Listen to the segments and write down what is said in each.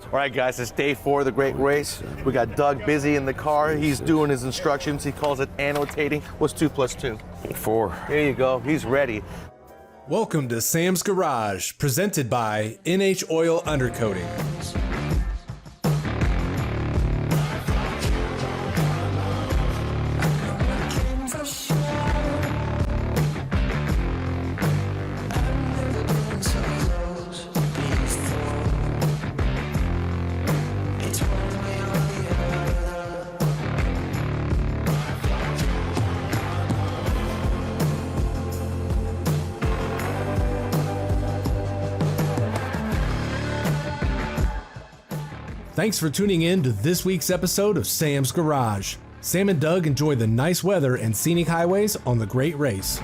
All right, guys, it's day 4 of the great race. We got Doug busy in the car. He's doing his instructions. He calls it annotating. What's 2 plus 2? 4. There you go. He's ready. Welcome to Sam's Garage, presented by NH Oil Undercoating. Thanks for tuning in to this week's episode of Sam's Garage. Sam and Doug enjoy the nice weather and scenic highways on the Great Race.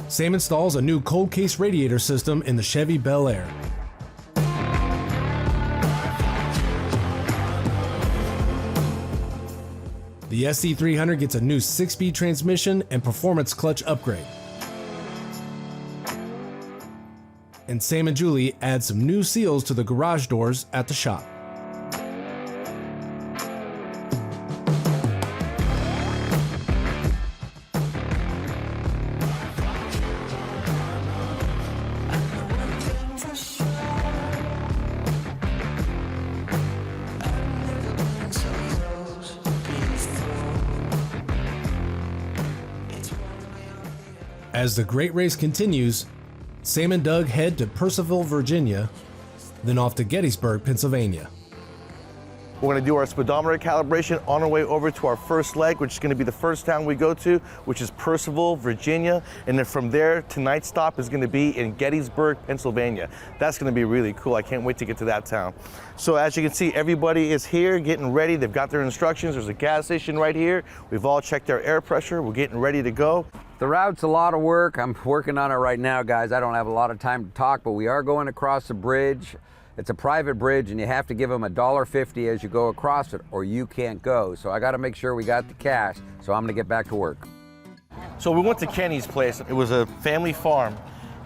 Sam installs a new cold case radiator system in the Chevy Bel Air. The SC300 gets a new 6-speed transmission and performance clutch upgrade. And Sam and Julie add some new seals to the garage doors at the shop. As the great race continues, Sam and Doug head to Purcellville, Virginia, then off to Gettysburg, Pennsylvania. We're going to do our speedometer calibration on our way over to our first leg, which is going to be the first town we go to, which is Purcellville, Virginia. And then from there, tonight's stop is going to be in Gettysburg, Pennsylvania. That's going to be really cool. I can't wait to get to that town. So as you can see, everybody is here getting ready. They've got their instructions. There's a gas station right here. We've all checked our air pressure. We're getting ready to go. The route's a lot of work. I'm working on it right now, guys. I don't have a lot of time to talk, but we are going across the bridge. It's a private bridge, and you have to give them $1.50 as you go across it, or you can't go. So I got to make sure we got the cash, so I'm going to get back to work. So we went to Kenny's place. It was a family farm.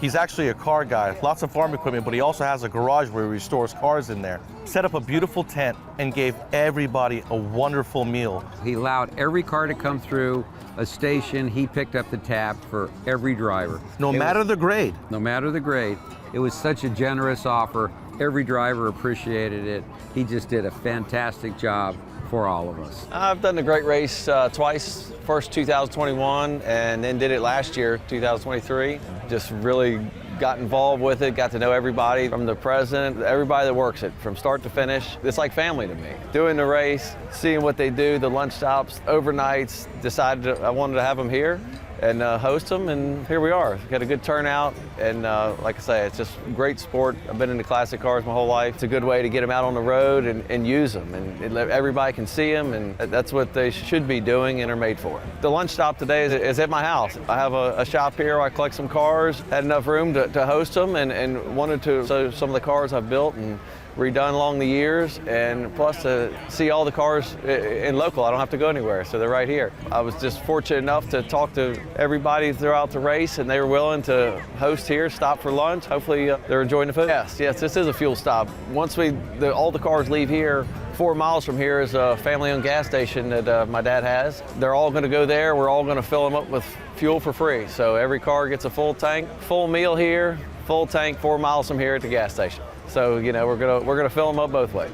He's actually a car guy, lots of farm equipment, but he also has a garage where he restores cars in there. Set up a beautiful tent and gave everybody a wonderful meal. He allowed every car to come through a station. He picked up the tab for every driver. No matter the grade. No matter the grade. It was such a generous offer. Every driver appreciated it. He just did a fantastic job for all of us. I've done the Great Race twice, first 2021 and then did it last year, 2023. Just really got involved with it, got to know everybody from the president, everybody that works it from start to finish. It's like family to me. Doing the race, seeing what they do, the lunch stops, overnights, decided I wanted to have them here and host them, and here we are. Got a good turnout, and like I say, it's just great sport. I've been into classic cars my whole life. It's a good way to get them out on the road and use them, and everybody can see them, and that's what they should be doing and are made for. The lunch stop today is at my house. I have a shop here where I collect some cars, had enough room to host them, and wanted to show some of the cars I've built and redone along the years, and plus to see all the cars in local. I don't have to go anywhere, so they're right here. I was just fortunate enough to talk to everybody throughout the race, and they were willing to host here, stop for lunch. Hopefully they're enjoying the food. Yes, this is a fuel stop. Once all the cars leave here, 4 miles from here is a family-owned gas station that my dad has. They're all going to go there. We're all going to fill them up with fuel for free. So every car gets a full tank, full meal here, full tank 4 miles from here at the gas station. So, you know, we're gonna fill them up both ways.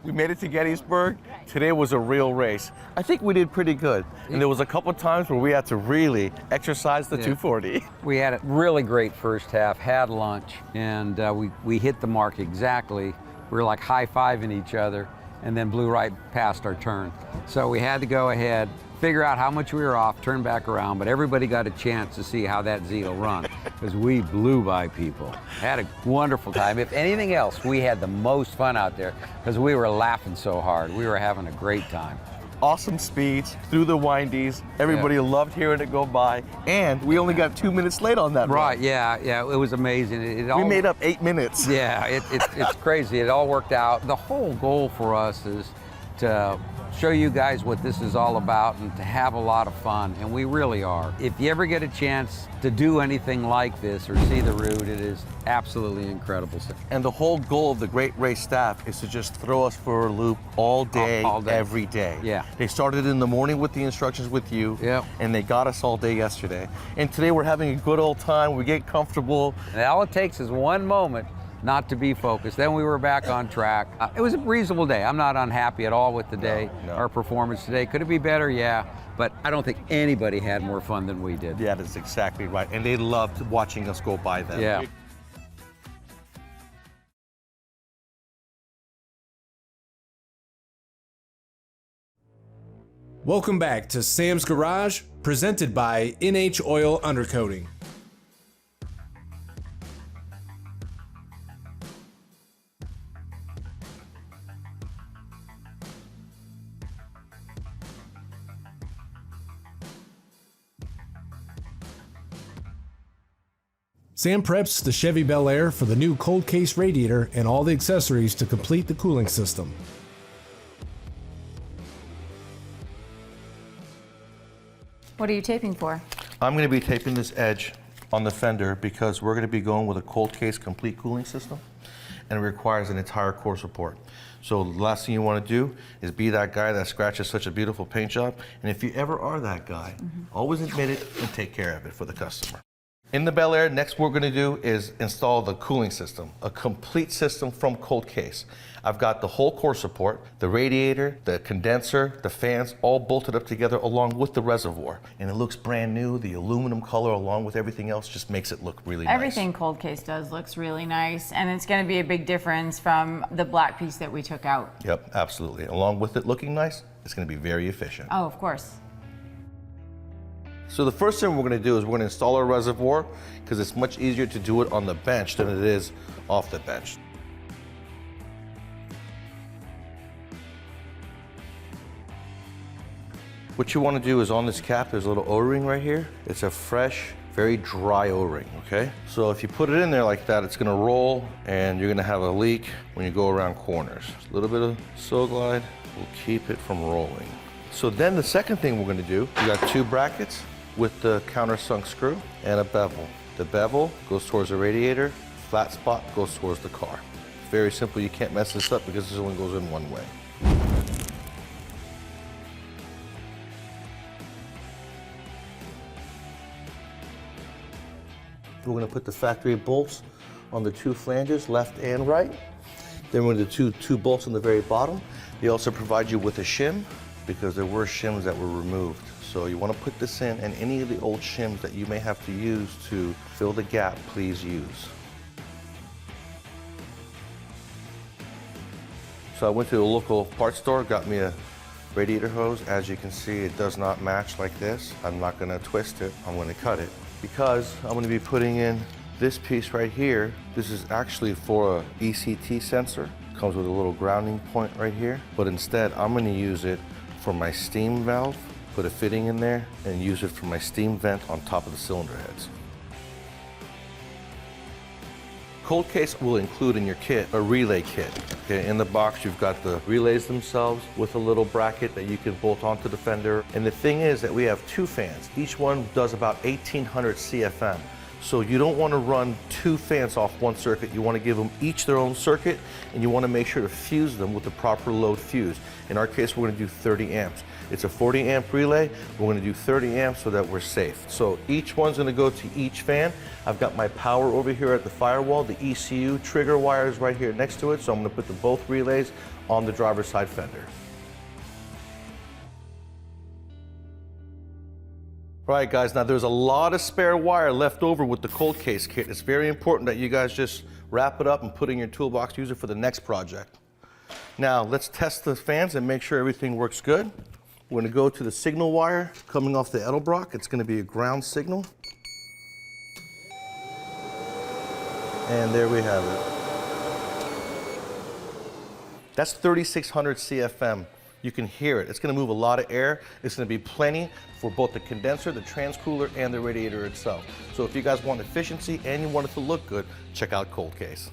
We made it to Gettysburg. Today was a real race. I think we did pretty good. And there was a couple of times where we had to really exercise the 240. We had a really great first half, had lunch, and we hit the mark exactly. We were like high-fiving each other, and then blew right past our turn. So we had to go ahead, figure out how much we were off, turn back around, but everybody got a chance to see how that Z will run, because we blew by people. Had a wonderful time. If anything else, we had the most fun out there, because we were laughing so hard. We were having a great time. awesome speeds through the windies. Everybody loved hearing it go by. And we only got 2 minutes late on that Right, run. yeah, it was amazing. It We all, made up 8 minutes. Yeah, it's crazy. It all worked out. The whole goal for us is to show you guys what this is all about and to have a lot of fun, and we really are. If you ever get a chance to do anything like this or see the route, it is absolutely incredible. And the whole goal of the Great Race staff is to just throw us for a loop all day, All day. every day. Yeah. They started in the morning with the instructions with you, Yep. and they got us all day yesterday. And today we're having a good old time. We get comfortable. And all it takes is one moment not to be focused. Then we were back on track. It was a reasonable day. I'm not unhappy at all with the day. No. Our performance today. Could it be better? Yeah. But I don't think anybody had more fun than we did. Yeah, that's exactly right. And they loved watching us go by them. Yeah. Welcome back to Sam's Garage, presented by NH Oil Undercoating. Sam preps the Chevy Bel Air for the new cold case radiator and all the accessories to complete the cooling system. What are you taping for? I'm going to be taping this edge on the fender because we're going to be going with a cold case complete cooling system, and it requires an entire core support. So the last thing you want to do is be that guy that scratches such a beautiful paint job. And if you ever are that guy, always admit it and take care of it for the customer. In the Bel Air, next what we're going to do is install the cooling system, a complete system from cold case. I've got the whole core support, the radiator, the condenser, the fans, all bolted up together along with the reservoir. And it looks brand new. The aluminum color along with everything else just makes it look really nice. Everything cold case does looks really nice, and it's going to be a big difference from the black piece that we took out. Yep, absolutely. Along with it looking nice, it's going to be very efficient. Oh, of course. So the first thing we're going to do is we're going to install our reservoir because it's much easier to do it on the bench than it is off the bench. What you want to do is on this cap, there's a little O-ring right here. It's a fresh, very dry O-ring, okay? So if you put it in there like that, it's going to roll and you're going to have a leak when you go around corners. A little bit of Slow Glide will keep it from rolling. So then the second thing we're going to do, we got 2 brackets with the countersunk screw and a bevel. The bevel goes towards the radiator, flat spot goes towards the car. Very simple, you can't mess this up because this only goes in one way. We're going to put the factory bolts on the 2 flanges, left and right. Then we're going to do 2 bolts on the very bottom. They also provide you with a shim because there were shims that were removed. So you want to put this in, and any of the old shims that you may have to use to fill the gap, please use. So I went to a local parts store, got me a radiator hose. As you can see, it does not match like this. I'm not going to twist it, I'm going to cut it. Because I'm going to be putting in this piece right here. This is actually for a ECT sensor. Comes with a little grounding point right here. But instead, I'm going to use it for my steam valve, put a fitting in there, and use it for my steam vent on top of the cylinder heads. Cold case will include in your kit a relay kit. Okay, in the box you've got the relays themselves with a little bracket that you can bolt onto the fender. And the thing is that we have 2 fans. Each one does about 1800 CFM. So you don't want to run 2 fans off one circuit. You want to give them each their own circuit, and you want to make sure to fuse them with the proper load fuse. In our case, we're going to do 30 amps. It's a 40 amp relay. We're going to do 30 amps so that we're safe. So each one's going to go to each fan. I've got my power over here at the firewall. The ECU trigger wire is right here next to it. So I'm going to put both relays on the driver's side fender. All right, guys, now there's a lot of spare wire left over with the cold case kit. It's very important that you guys just wrap it up and put it in your toolbox, use it for the next project. Now, let's test the fans and make sure everything works good. We're gonna go to the signal wire coming off the Edelbrock. It's gonna be a ground signal. And there we have it. That's 3600 CFM. You can hear it. It's gonna move a lot of air. It's gonna be plenty for both the condenser, the transcooler, and the radiator itself. So if you guys want efficiency and you want it to look good, check out Cold Case.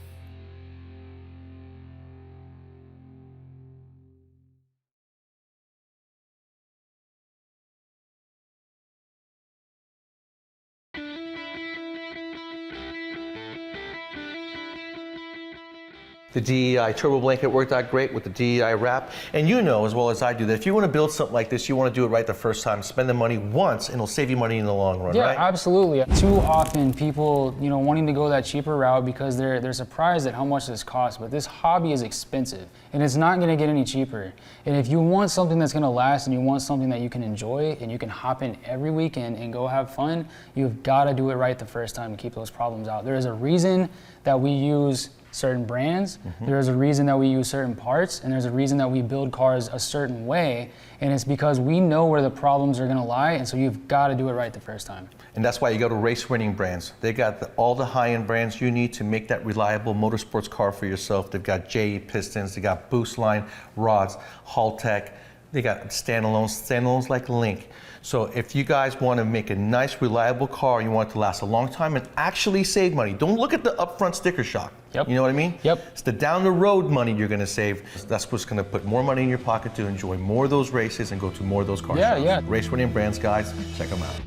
The DEI turbo blanket worked out great with the DEI wrap. And you know as well as I do that if you want to build something like this, you want to do it right the first time. Spend the money once and it'll save you money in the long run, yeah, right? Absolutely. Too often people, wanting to go that cheaper route because they're surprised at how much this costs. But this hobby is expensive and it's not going to get any cheaper. And if you want something that's going to last and you want something that you can enjoy and you can hop in every weekend and go have fun, you've got to do it right the first time to keep those problems out. There is a reason that we use certain brands, there's a reason that we use certain parts, and there's a reason that we build cars a certain way, and it's because we know where the problems are gonna lie, and so you've gotta do it right the first time. And that's why you go to race winning brands. They got all the high-end brands you need to make that reliable motorsports car for yourself. They've got JE pistons, they got boost line rods, Haltech, they got standalones like Link. So if you guys want to make a nice, reliable car, you want it to last a long time and actually save money. Don't look at the upfront sticker shock. Yep. You know what I mean? Yep. It's the down the road money you're going to save. That's what's going to put more money in your pocket to enjoy more of those races and go to more of those car shows. Yeah. Race winning brands, guys, check them out.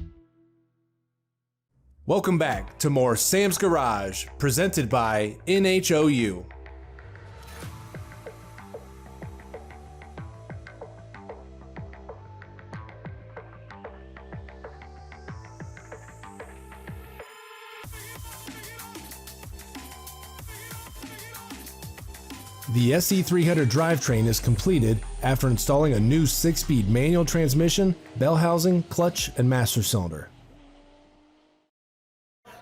Welcome back to more Sam's Garage, presented by NHOU. The SE300 drivetrain is completed after installing a new 6-speed manual transmission, bell housing, clutch, and master cylinder.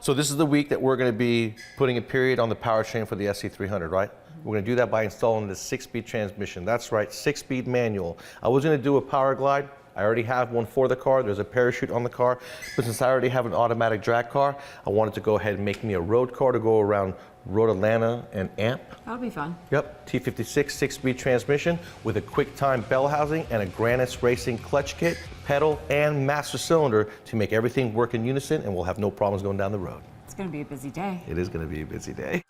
So this is the week that we're going to be putting a period on the powertrain for the SE300, right? We're going to do that by installing the 6-speed transmission. That's right, 6-speed manual. I was going to do a power glide. I already have one for the car. There's a parachute on the car. But since I already have an automatic drag car, I wanted to go ahead and make me a road car to go around Road Atlanta and Amp. That'll be fun. Yep, T56 6-speed transmission with a QuickTime bell housing and a Grannis Racing clutch kit, pedal, and master cylinder to make everything work in unison, and we'll have no problems going down the road. It's gonna be a busy day. It is going to be a busy day.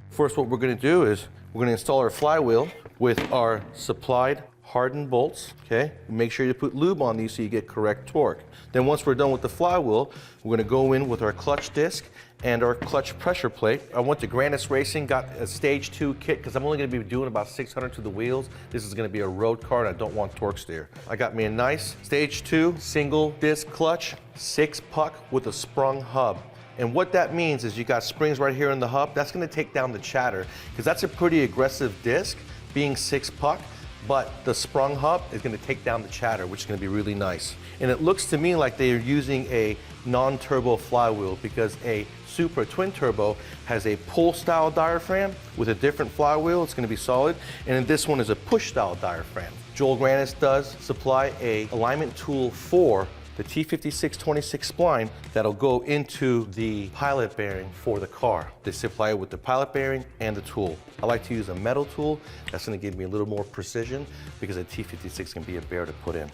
First, what we're going to do is we're going to install our flywheel with our supplied hardened bolts, okay? Make sure you put lube on these so you get correct torque. Then once we're done with the flywheel, we're gonna go in with our clutch disc and our clutch pressure plate. I went to Grannis Racing, got a stage 2 kit because I'm only gonna be doing about 600 to the wheels. This is gonna be a road car and I don't want torque steer. I got me a nice stage 2 single disc clutch, 6-puck with a sprung hub. And what that means is you got springs right here in the hub. That's gonna take down the chatter because that's a pretty aggressive disc being 6-puck. But the sprung hub is going to take down the chatter, which is going to be really nice. And it looks to me like they're using a non-turbo flywheel because a Supra twin turbo has a pull style diaphragm with a different flywheel. It's going to be solid. And then this one is a push style diaphragm. Joel Grannis does supply a alignment tool for the T56 26 spline that'll go into the pilot bearing for the car. They supply it with the pilot bearing and the tool. I like to use a metal tool. That's gonna give me a little more precision because a T56 can be a bear to put in.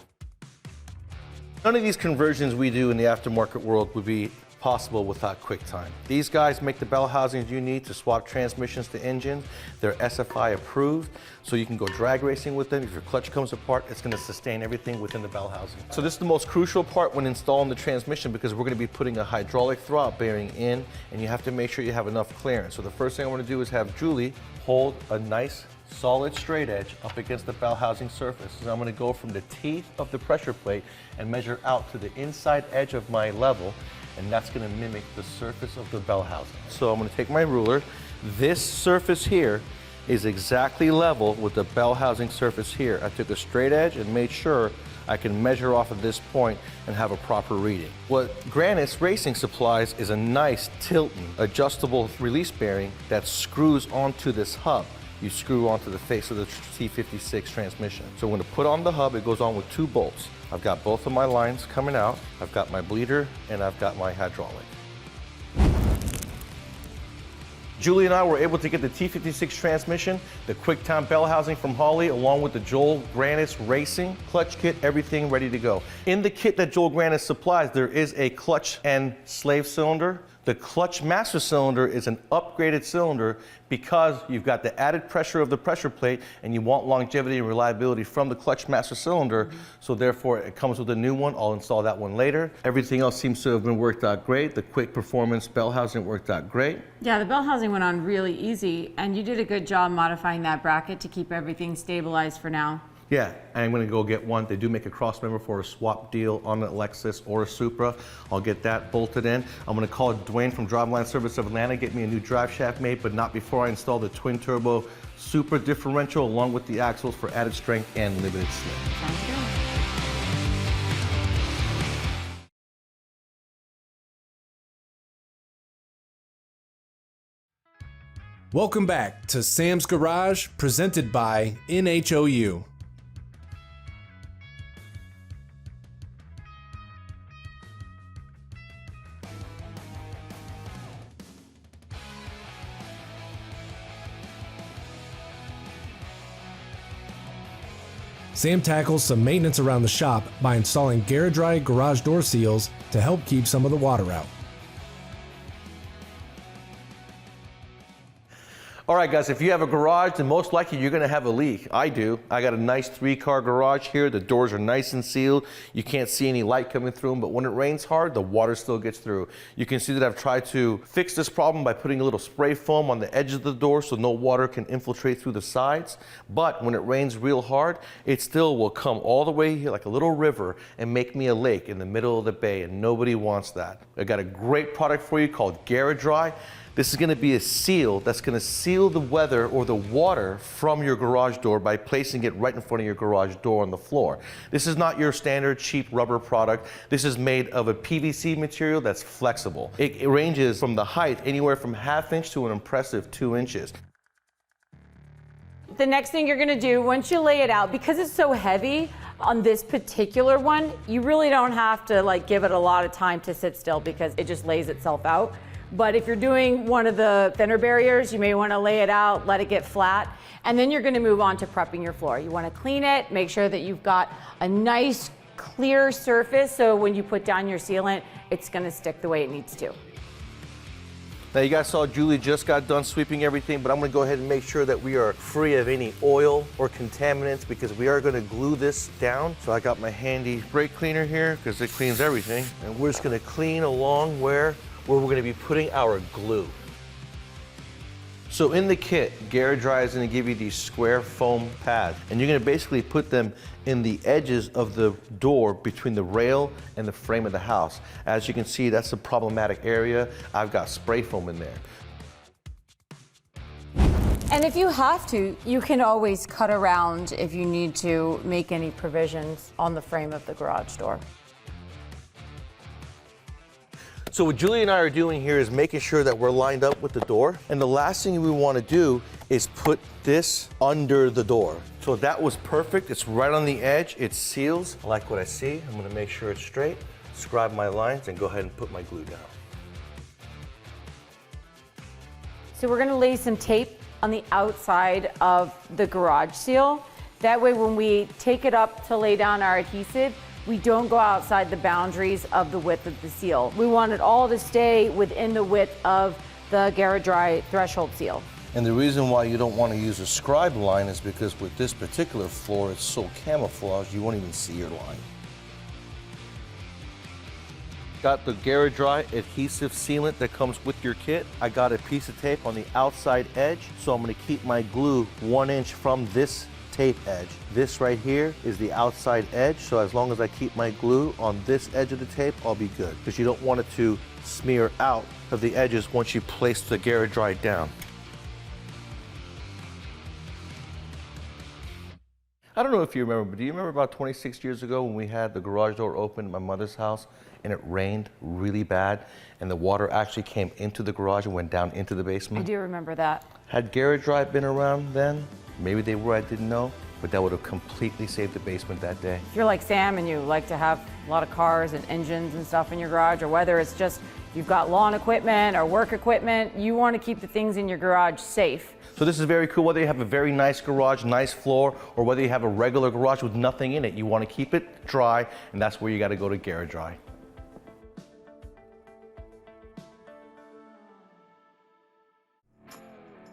None of these conversions we do in the aftermarket world would be possible without QuickTime. These guys make the bell housings you need to swap transmissions to engines. They're SFI approved, so you can go drag racing with them. If your clutch comes apart, it's going to sustain everything within the bell housing. So this is the most crucial part when installing the transmission because we're going to be putting a hydraulic throttle bearing in, and you have to make sure you have enough clearance. So the first thing I want to do is have Julie hold a nice solid straight edge up against the bell housing surface. So I'm going to go from the teeth of the pressure plate and measure out to the inside edge of my level, and that's going to mimic the surface of the bell housing. So I'm going to take my ruler. This surface here is exactly level with the bell housing surface here. I took a straight edge and made sure I can measure off of this point and have a proper reading. What Grannis Racing supplies is a nice Tilton adjustable release bearing that screws onto this hub. You screw onto the face of the T56 transmission. So when I put on the hub, it goes on with 2 bolts. I've got both of my lines coming out. I've got my bleeder and I've got my hydraulic. Julie and I were able to get the T56 transmission, the QuickTime bell housing from Holley, along with the Joel Grannis Racing clutch kit, everything ready to go. In the kit that Joel Grannis supplies, there is a clutch and slave cylinder. The clutch master cylinder is an upgraded cylinder because you've got the added pressure of the pressure plate and you want longevity and reliability from the clutch master cylinder. So therefore it comes with a new one. I'll install that one later. Everything else seems to have been worked out great. The quick performance bell housing worked out great. Yeah, the bell housing went on really easy, and you did a good job modifying that bracket to keep everything stabilized for now. Yeah, I'm gonna go get one. They do make a cross member for a swap deal on a Lexus or a Supra. I'll get that bolted in. I'm gonna call Dwayne from Driveline Service of Atlanta, get me a new drive shaft made, but not before I install the twin turbo Supra differential along with the axles for added strength and limited slip. Sounds good. Welcome back to Sam's Garage, presented by NHOU. Sam tackles some maintenance around the shop by installing GaraDry garage door seals to help keep some of the water out. All right, guys, if you have a garage, then most likely you're gonna have a leak. I do. I got a nice 3-car garage here. The doors are nice and sealed. You can't see any light coming through them, but when it rains hard, the water still gets through. You can see that I've tried to fix this problem by putting a little spray foam on the edges of the door so no water can infiltrate through the sides. But when it rains real hard, it still will come all the way here like a little river and make me a lake in the middle of the bay, and nobody wants that. I got a great product for you called GaraDry. This is going to be a seal that's going to seal the weather or the water from your garage door by placing it right in front of your garage door on the floor. This is not your standard cheap rubber product. This is made of a PVC material that's flexible. It ranges from the height anywhere from 1/2 inch to an impressive 2 inches. The next thing you're gonna do, once you lay it out, because it's so heavy on this particular one, you really don't have to give it a lot of time to sit still because it just lays itself out. But if you're doing one of the thinner barriers, you may want to lay it out, let it get flat, and then you're going to move on to prepping your floor. You want to clean it, make sure that you've got a nice clear surface so when you put down your sealant, it's going to stick the way it needs to. Now you guys saw Julie just got done sweeping everything, but I'm gonna go ahead and make sure that we are free of any oil or contaminants because we are gonna glue this down. So I got my handy brake cleaner here because it cleans everything. And we're just gonna clean along where we're gonna be putting our glue. So in the kit, GaraDry is gonna give you these square foam pads, and you're gonna basically put them in the edges of the door between the rail and the frame of the house. As you can see, that's a problematic area. I've got spray foam in there. And if you have to, you can always cut around if you need to make any provisions on the frame of the garage door. So what Julie and I are doing here is making sure that we're lined up with the door. And the last thing we want to do is put this under the door. So that was perfect. It's right on the edge. It seals. I like what I see. I'm going to make sure it's straight, scribe my lines, and go ahead and put my glue down. So we're going to lay some tape on the outside of the garage seal. That way when we take it up to lay down our adhesive, we don't go outside the boundaries of the width of the seal. We want it all to stay within the width of the GaraDry threshold seal. And the reason why you don't want to use a scribe line is because with this particular floor, it's so camouflaged, you won't even see your line. Got the GaraDry adhesive sealant that comes with your kit. I got a piece of tape on the outside edge, so I'm going to keep my glue 1 inch from this tape edge. This right here is the outside edge, so as long as I keep my glue on this edge of the tape, I'll be good, because you don't want it to smear out of the edges once you place the GaraDry down. I don't know if you remember, but do you remember about 26 years ago when we had the garage door open at my mother's house and it rained really bad and the water actually came into the garage and went down into the basement? I do remember that. Had GaraDry been around then, maybe they were, I didn't know, but that would have completely saved the basement that day. If you're like Sam and you like to have a lot of cars and engines and stuff in your garage, or whether it's just If you've got lawn equipment or work equipment, you want to keep the things in your garage safe. So this is very cool, whether you have a very nice garage, nice floor, or whether you have a regular garage with nothing in it. You want to keep it dry, and that's where you got to go to GaraDry.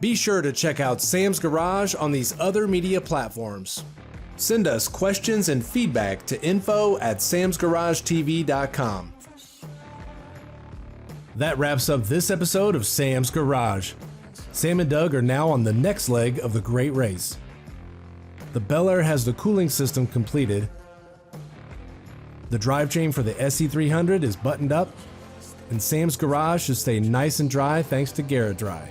Be sure to check out Sam's Garage on these other media platforms. Send us questions and feedback to info@samsgaragetv.com. That wraps up this episode of Sam's Garage. Sam and Doug are now on the next leg of the great race. The Bel Air has the cooling system completed. The drivetrain for the SE300 is buttoned up, and Sam's Garage should stay nice and dry thanks to GaraDry.